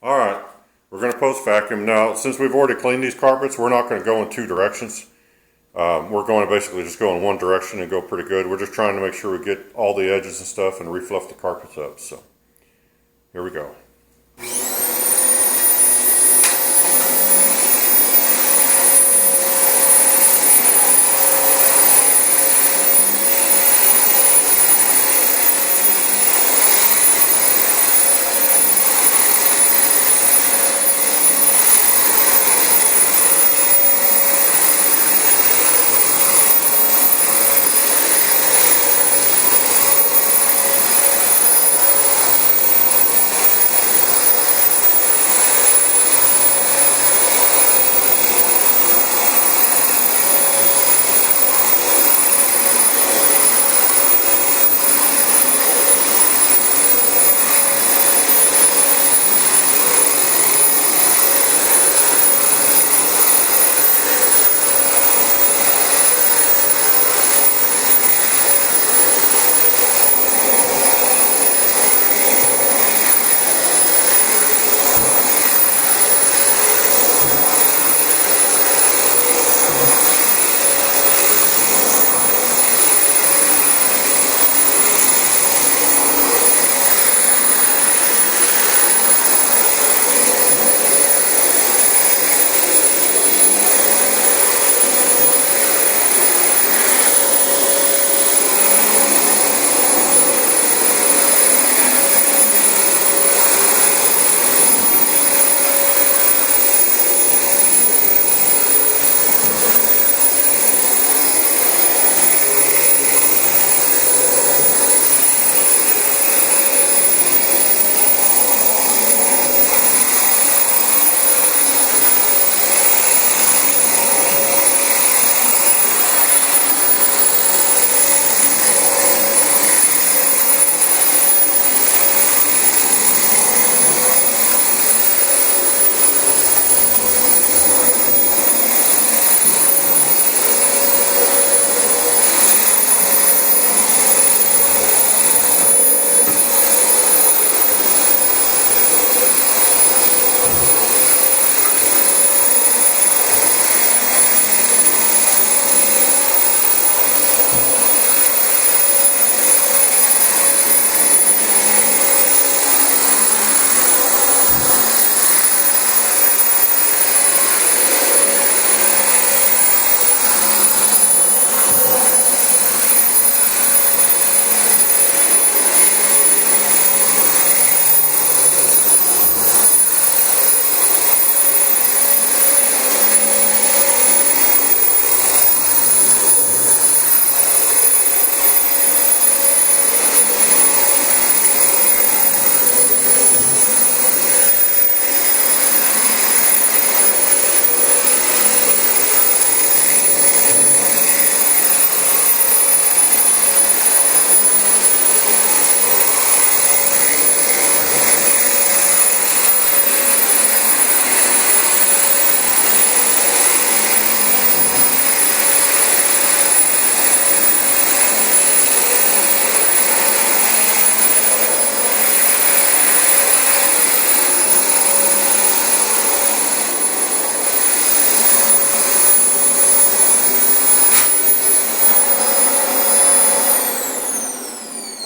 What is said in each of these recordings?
Alright, we're going to post vacuum. Now, since we've already cleaned these carpets, we're not going to go in two directions. We're going to basically just go in one direction and go pretty good. We're just trying to make sure we get all the edges and stuff and refluff the carpets up. So, here we go.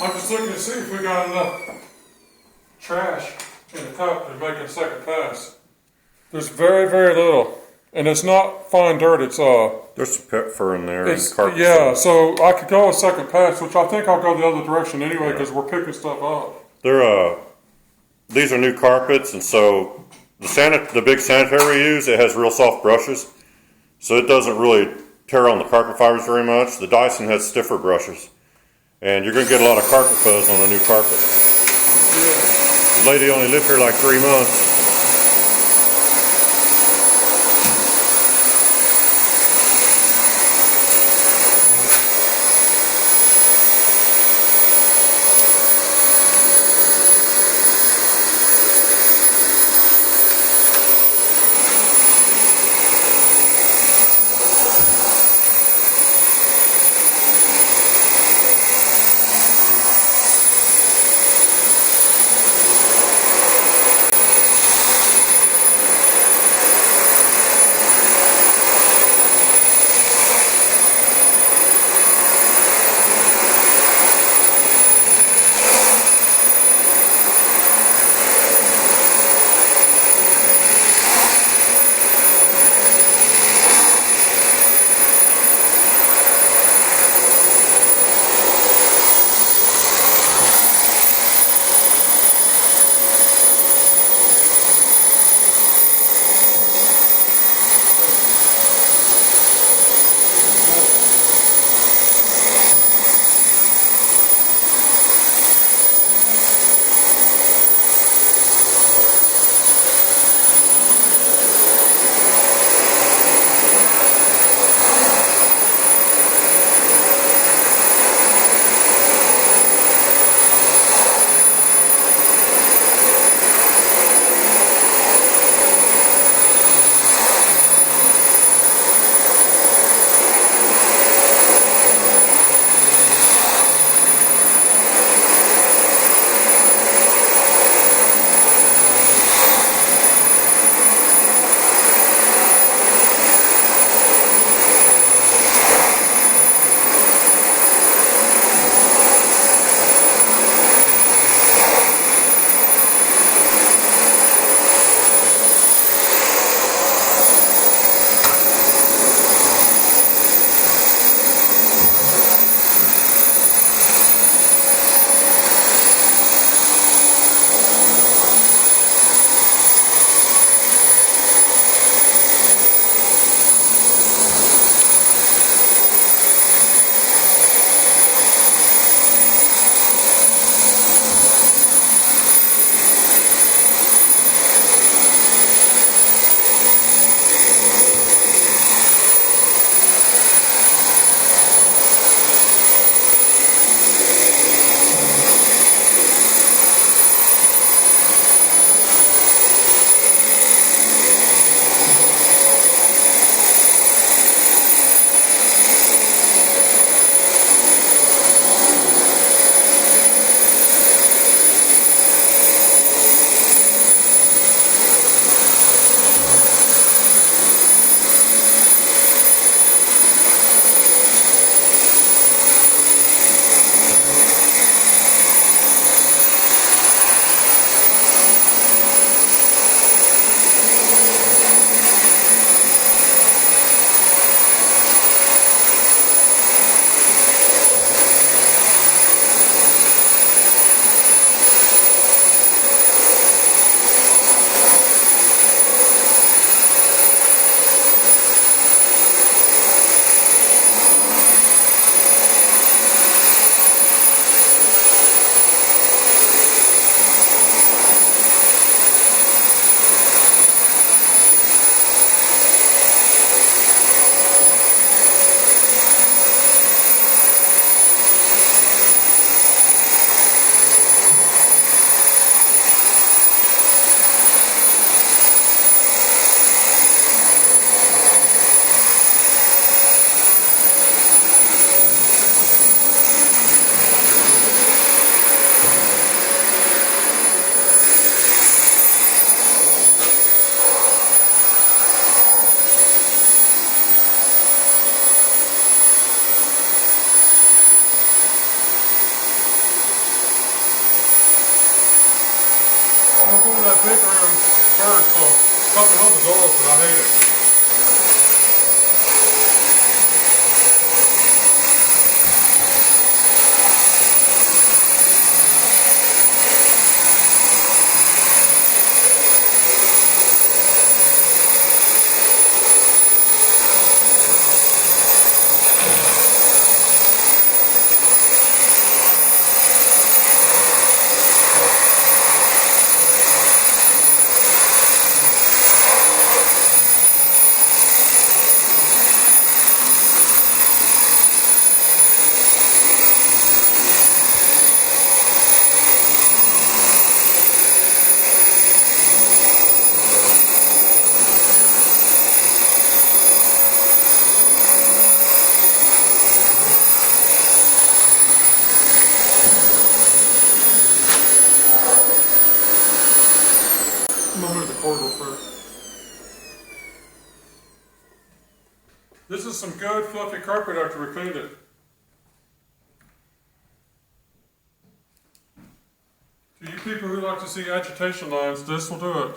I'm just looking to see if we got enough trash in the cup to make a second pass. There's very, very little. And it's not fine dirt, it's There's some pet fur in there and carpet. yeah, so I could go a second pass, which I think I'll go the other direction anyway because we're picking stuff up. These are new carpets, and so the big sanitary we use, it has real soft brushes, so it doesn't really tear on the carpet fibers very much. The Dyson has stiffer brushes, and you're going to get a lot of carpet fuzz on a new carpet. Yeah. The lady only lived here like 3 months. room first, so coming home is open. I hate it. I'm gonna move the cord real quick. This is some good fluffy carpet after we cleaned it. To you people who like to see agitation lines, this will do it.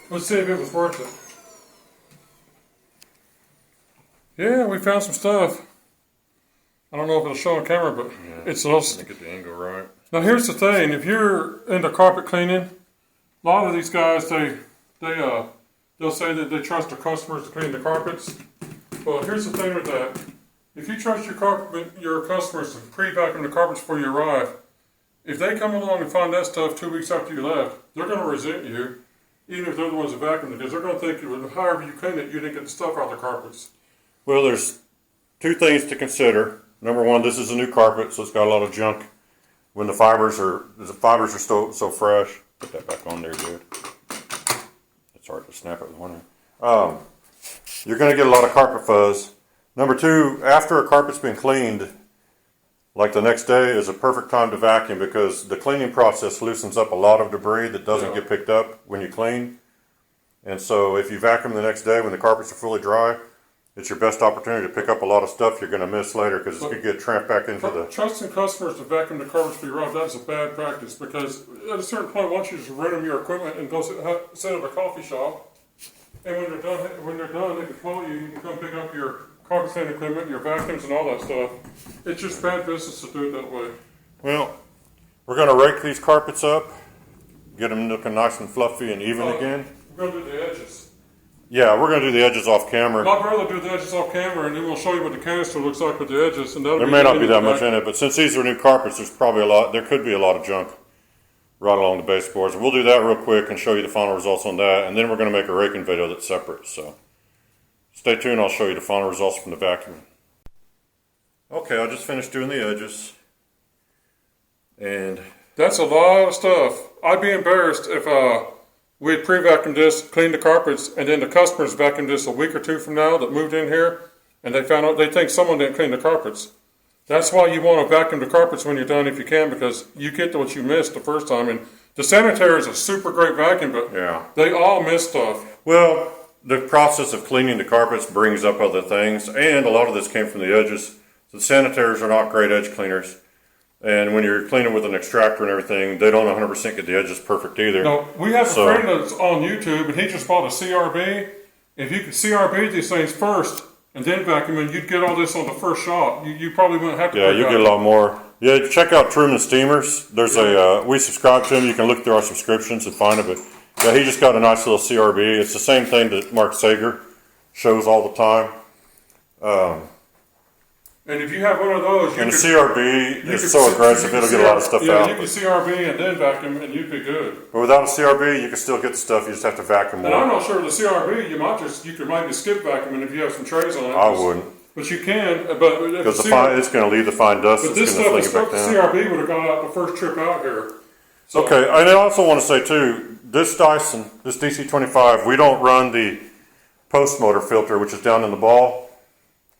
Let's see if it was worth it. Yeah, we found some stuff. I don't know if it'll show on camera, but it's also. Get the angle right. Now here's the thing: if you're into carpet cleaning, a lot of these guys they'll say that they trust their customers to clean the carpets. Well, here's the thing with that: if you trust your customers to pre-vacuum the carpets before you arrive, if they come along and find that stuff 2 weeks after you left, they're going to resent you, even if they're the ones that vacuumed it, because they're going to think however you clean it, you didn't get the stuff out of the carpets. Well, there's two things to consider. Number one, this is a new carpet, so it's got a lot of junk. When the fibers are still so fresh. Put that back on there, dude. It's hard to snap it with one hand. You're going to get a lot of carpet fuzz. Number two, after a carpet's been cleaned, like the next day is a perfect time to vacuum because the cleaning process loosens up a lot of debris that doesn't get picked up when you clean. And so if you vacuum the next day when the carpets are fully dry, it's your best opportunity to pick up a lot of stuff you're going to miss later because it's going to get tramped back into the... Trusting customers to vacuum the carpets for your arrive, that's a bad practice because at a certain point, once you just rent them your equipment and go set up a coffee shop, and when they're done, they can call you, you can come pick up your carpet cleaning equipment, your vacuums and all that stuff. It's just bad business to do it that way. Well, we're going to rake these carpets up, get them looking nice and fluffy and even again. We're going to do the edges. Yeah, we're going to do the edges off camera. My brother will do the edges off camera, and then we'll show you what the canister looks like with the edges. And there may not be that much in it, but since these are new carpets, there's probably there could be a lot of junk right along the baseboards. We'll do that real quick and show you the final results on that, and then we're going to make a raking video that's separate. So stay tuned, I'll show you the final results from the vacuuming. Okay, I just finished doing the edges. And that's a lot of stuff. I'd be embarrassed if we had pre-vacuumed this, cleaned the carpets, and then the customers vacuumed this a week or two from now that moved in here, and they found out they think someone didn't clean the carpets. That's why you want to vacuum the carpets when you're done if you can, because you get what you missed the first time. And the sanitary is a super great vacuum, but they all miss stuff. Well, the process of cleaning the carpets brings up other things, and a lot of this came from the edges. So the sanitaries are not great edge cleaners. And when you're cleaning with an extractor and everything, they don't 100% get the edges perfect either. No, we have a friend that's on YouTube, and he just bought a CRB. If you could CRB these things first and then vacuum, and you'd get all this on the first shot. You probably wouldn't have to. Yeah, you get a lot more. Yeah, check out Truman Steamers. There's we subscribe to him. You can look through our subscriptions and find it. But yeah, he just got a nice little CRB. It's the same thing that Mark Sager shows all the time. And if you have one of those, the CRB is so aggressive, it'll get a lot of stuff out. You can CRB and then vacuum, and you'd be good. But without a CRB, you can still get the stuff. You just have to vacuum more. And I'm not sure with the CRB, you could maybe skip vacuuming if you have some trays on it. I wouldn't. But you can. But because it's going to leave the fine dust. But this stuff, the CRB would have gone out the first trip out here. So. Okay, and I also want to say too, this Dyson, this DC25, we don't run the post motor filter, which is down in the ball.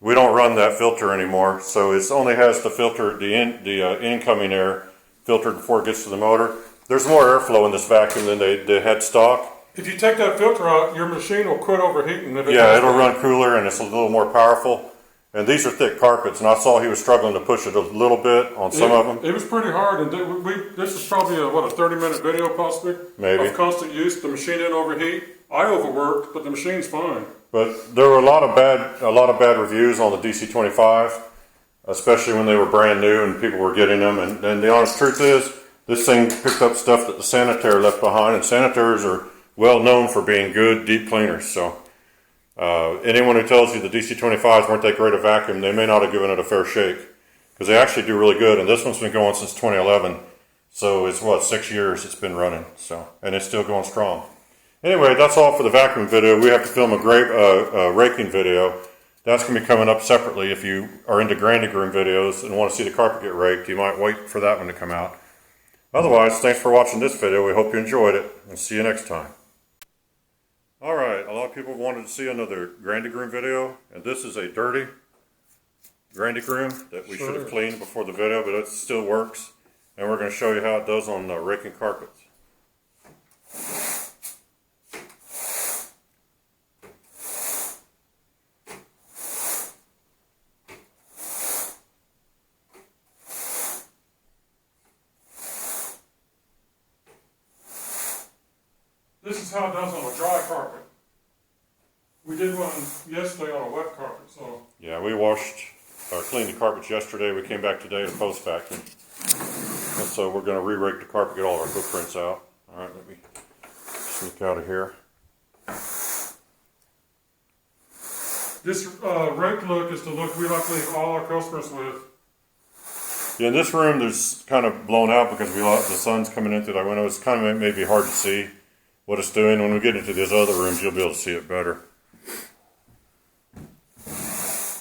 We don't run that filter anymore, so it only has the filter, the incoming air filtered before it gets to the motor. There's more airflow in this vacuum than they had stock. If you take that filter out, your machine will quit overheating. It'll run cooler and it's a little more powerful. And these are thick carpets, and I saw he was struggling to push it a little bit on some of them. It was pretty hard, and this is probably a 30-minute video possibly? Maybe. Of constant use. The machine didn't overheat. I overworked, but the machine's fine. But there were a lot of bad reviews on the DC25, especially when they were brand new and people were getting them. And the honest truth is, this thing picked up stuff that the sanitary left behind, and sanitaries are well known for being good deep cleaners. So anyone who tells you the DC25s weren't that great a vacuum, they may not have given it a fair shake, because they actually do really good. And this one's been going since 2011, so it's 6 years it's been running. So, and it's still going strong. Anyway, that's all for the vacuum video. We have to film a great raking video. That's going to be coming up separately. If you are into grinding room videos and want to see the carpet get raked, you might wait for that one to come out. Otherwise, thanks for watching this video. We hope you enjoyed it, and see you next time. Alright, a lot of people wanted to see another grinding room video, and this is a dirty grinding room that we should have cleaned before the video, but it still works. And we're going to show you how it does on raking carpets. This is is how it does on a dry carpet. We did one yesterday on a wet carpet, so. Yeah, we washed or cleaned the carpets yesterday. We came back today to post vacuum. And so we're going to re-rake the carpet, get all our footprints out. All right, let me sneak out of here. This rake look is the look we like to leave all our customers with. Yeah, in this room, there's kind of blown out because the sun's coming in through that window. It's kind of maybe hard to see what it's doing. When we get into these other rooms, you'll be able to see it better.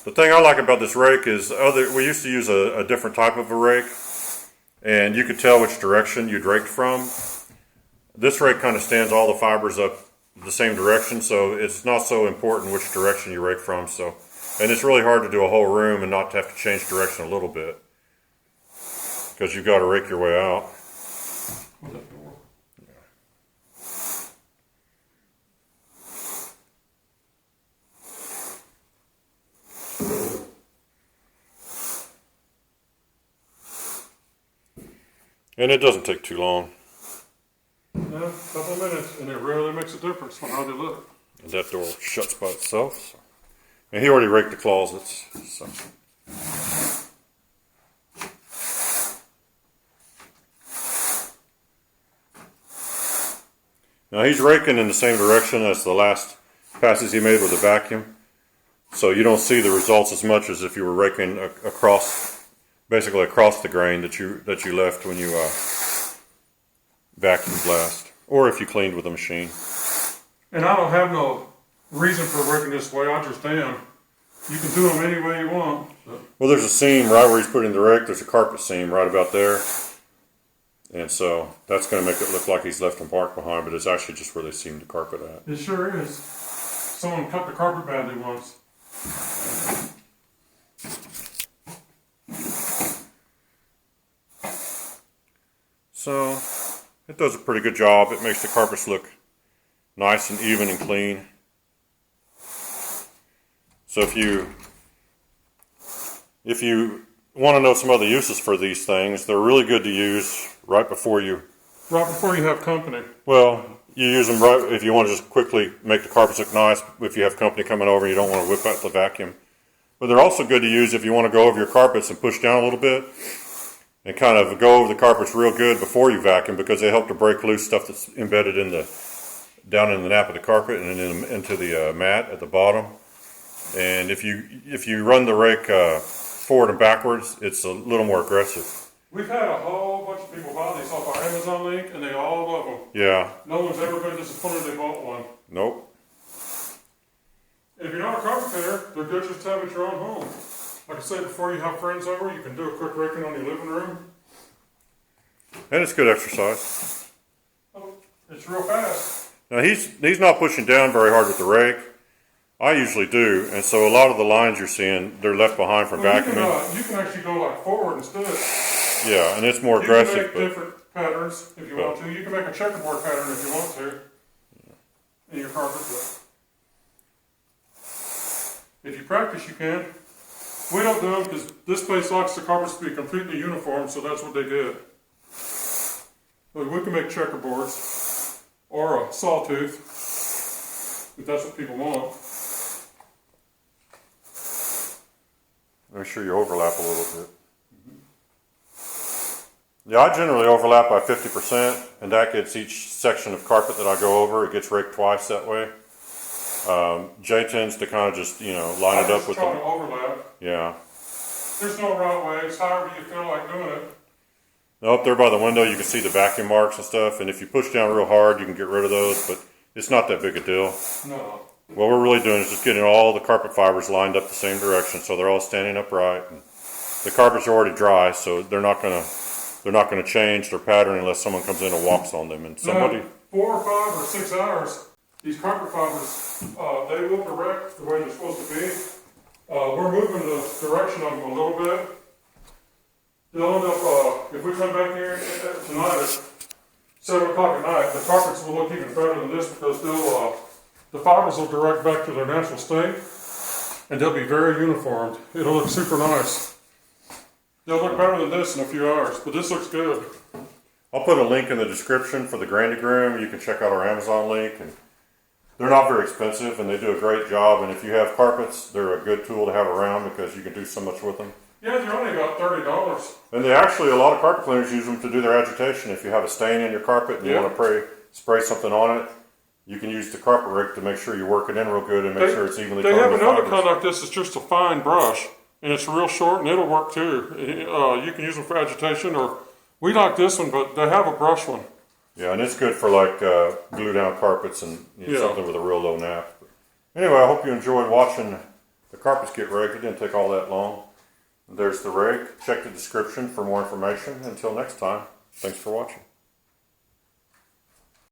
The thing I like about this rake is we used to use a different type of a rake, and you could tell which direction you'd raked from. This rake kind of stands all the fibers up the same direction, so it's not so important which direction you rake from. So, and it's really hard to do a whole room and not to have to change direction a little bit, because you've got to rake your way out. And it doesn't take too long. Yeah, a couple of minutes, and it really makes a difference on how they look. And that door shuts by itself. So. And he already raked the closets. So. Now he's raking in the same direction as the last passes he made with the vacuum. So you don't see the results as much as if you were raking basically across the grain that you left when you vacuumed last, or if you cleaned with a machine. And I don't have no reason for raking this way. I just am. You can do them any way you want. Well, there's a seam right where he's putting the rake. There's a carpet seam right about there. And so that's going to make it look like he's left a mark behind, but it's actually just where they seamed the carpet at. It sure is. Someone cut the carpet badly once. So it does a pretty good job. It makes the carpets look nice and even and clean. So if you want to know some other uses for these things, they're really good to use right before you have company. Well, you use them right if you want to just quickly make the carpets look nice. If you have company coming over and you don't want to whip out the vacuum. But they're also good to use if you want to go over your carpets and push down a little bit and kind of go over the carpets real good before you vacuum, because they help to break loose stuff that's embedded down in the nap of the carpet and into the mat at the bottom. And if you run the rake forward and backwards, it's a little more aggressive. We've had a whole bunch of people buy these off our Amazon link, and they all love them. Yeah. No one's ever been disappointed they bought one. Nope. If you're not a carpet cleaner, they're good just to have at your own home. Like I said, before you have friends over, you can do a quick raking on your living room. And it's good exercise. Oh, it's real fast. Now he's not pushing down very hard with the rake. I usually do, and so a lot of the lines you're seeing, they're left behind from vacuuming. You can actually go like forward instead. Yeah, and it's more aggressive. You can make different patterns if you want to. You can make a checkerboard pattern if you want to in your carpet. If you practice, you can. We don't do them because this place likes the carpets to be completely uniform, so that's what they did. But we can make checkerboards or a sawtooth if that's what people want. Make sure you overlap a little bit. Yeah, I generally overlap by 50%, and that gets each section of carpet that I go over, it gets raked twice that way. Jay tends to kind of just, line it up with them. To overlap. Yeah. There's no right way. It's however you feel like doing it. Now, up there by the window, you can see the vacuum marks and stuff, and if you push down real hard, you can get rid of those, but it's not that big a deal. No. What we're really doing is just getting all the carpet fibers lined up the same direction, so they're all standing upright. And the carpets are already dry, so they're not gonna change their pattern unless someone comes in and walks on them. And somebody 4 or 5 or 6 hours, these carpet fibers they will direct the way they're supposed to be. We're moving the direction of them a little bit. They'll end up if we come back here tonight at 7 o'clock at night, the carpets will look even better than this because the fibers will direct back to their natural state, and they'll be very uniformed. It'll look super nice. They'll look better than this in a few hours, but this looks good. I'll put a link in the description for the Grandy Groom. You can check out our Amazon link, and they're not very expensive, and they do a great job. And if you have carpets, they're a good tool to have around because you can do so much with them. Yeah, they're only about $30. And they actually, a lot of carpet cleaners use them to do their agitation. If you have a stain in your carpet and you want to spray something on it, you can use the carpet rake to make sure you work it in real good and make sure it's evenly They coated have with another fibers. kind like this. It's just a fine brush, and it's real short, and it'll work too. You can use them for agitation, or we like this one, but they have a brush one. Yeah, and it's good for like glue down carpets and something with a real low nap. But anyway, I hope you enjoyed watching the carpets get raked. It didn't take all that long. There's the rake. Check the description for more information. Until next time, thanks for watching.